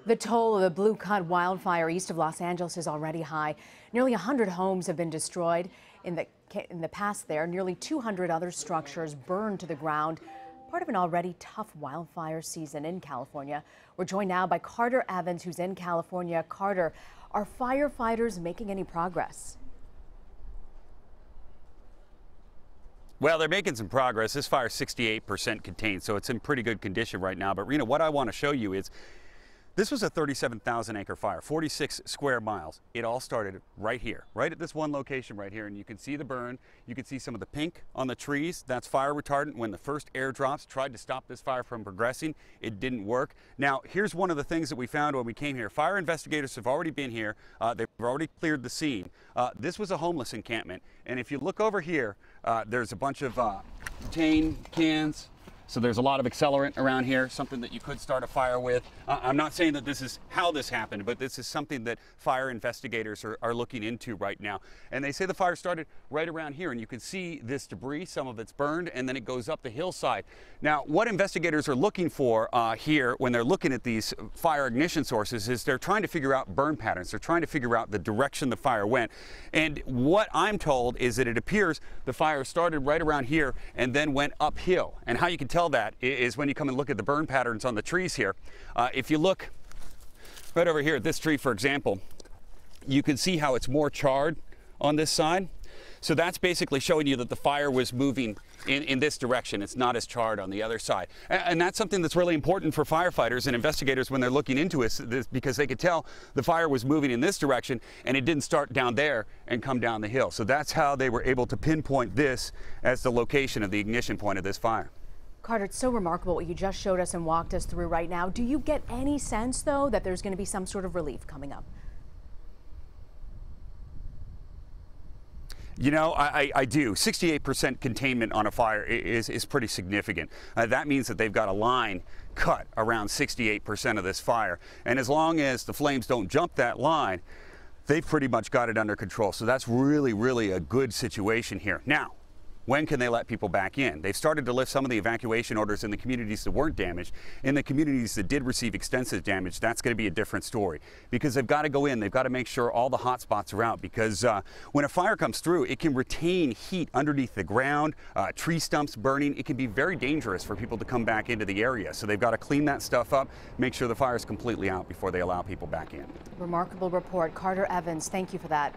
The toll of the Blue Cut wildfire east of Los Angeles is already high. Nearly 100 homes have been destroyed in the past there. Nearly 200 other structures burned to the ground. Part of an already tough wildfire season in California. We're joined now by Carter Evans, who's in California. Carter, are firefighters making any progress? Well, they're making some progress. This fire is 68% contained, so it's in pretty good condition right now. But Rena, what I want to show you is this was a 37,000 acre fire, 46 square miles. It all started right here, right at this one location right here. And you can see the burn. You can see some of the pink on the trees. That's fire retardant. When the first airdrops tried to stop this fire from progressing, it didn't work. Now, here's one of the things that we found when we came here. Fire investigators have already been here. They've already cleared the scene. This was a homeless encampment. And if you look over here, there's a bunch of butane cans. So there's a lot of accelerant around here, something that you could start a fire with. I'm not saying that this is how this happened, but this is something that fire investigators are looking into right now. And they say the fire started right around here, and you can see this debris, some of it's burned, and then it goes up the hillside. Now, what investigators are looking for here when they're looking at these fire ignition sources is they're trying to figure out burn patterns. They're trying to figure out the direction the fire went. And what I'm told is that it appears the fire started right around here and then went uphill. And how you can tell that is when you come and look at the burn patterns on the trees here. If you look right over here at this tree, for example, you can see how it's more charred on this side. So that's basically showing you that the fire was moving in this direction. It's not as charred on the other side. And that's something that's really important for firefighters and investigators when they're looking into this, because they could tell the fire was moving in this direction and it didn't start down there and come down the hill. So that's how they were able to pinpoint this as the location of the ignition point of this fire. Carter, it's so remarkable what you just showed us and walked us through right now. Do you get any sense, though, that there's going to be some sort of relief coming up? You know, I do. 68% containment on a fire is pretty significant. That means that they've got a line cut around 68% of this fire. And as long as the flames don't jump that line, they've pretty much got it under control. So that's really, really a good situation here. Now, when can they let people back in? They've started to lift some of the evacuation orders in the communities that weren't damaged. In the communities that did receive extensive damage, that's going to be a different story, because they've got to go in, they've got to make sure all the hot spots are out, because when a fire comes through, it can retain heat underneath the ground, tree stumps burning. It can be very dangerous for people to come back into the area. So they've got to clean that stuff up, make sure the fire is completely out before they allow people back in. Remarkable report. Carter Evans, thank you for that.